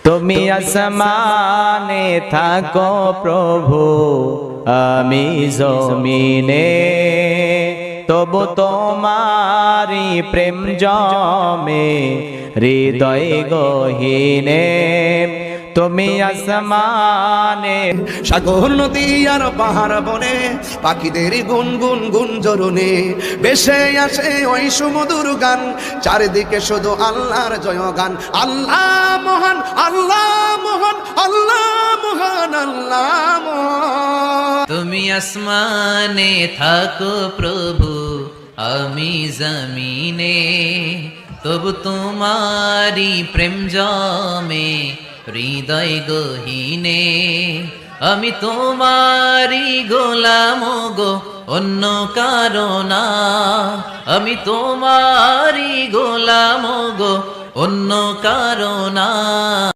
তুমি আসমানে থাকো প্রভু, আমি জমিনে, তবু তোমারি প্রেম জমে হৃদয় গহীনে। তুমি আসমানে, সাগর নদী আর পাহাড় বনে পাখিদের গুনগুন গুঞ্জরণে ভেসে আসে ওই সুমধুর গান, চারিদিকে শুধু আল্লাহর জয়গান। আল্লাহ মহান, আল্লাহ মহান, আল্লাহ মহান, আল্লাহ মহান। তুমি আসমানে থাকো প্রভু, আমি জমিনে, তবু তোমারি প্রেম জমে হৃদয় গহীনে। আমি তোমারি গোলাম গো, অন্য কারণা। আমি তোমারি গোলাম গো, অন্য কারণা।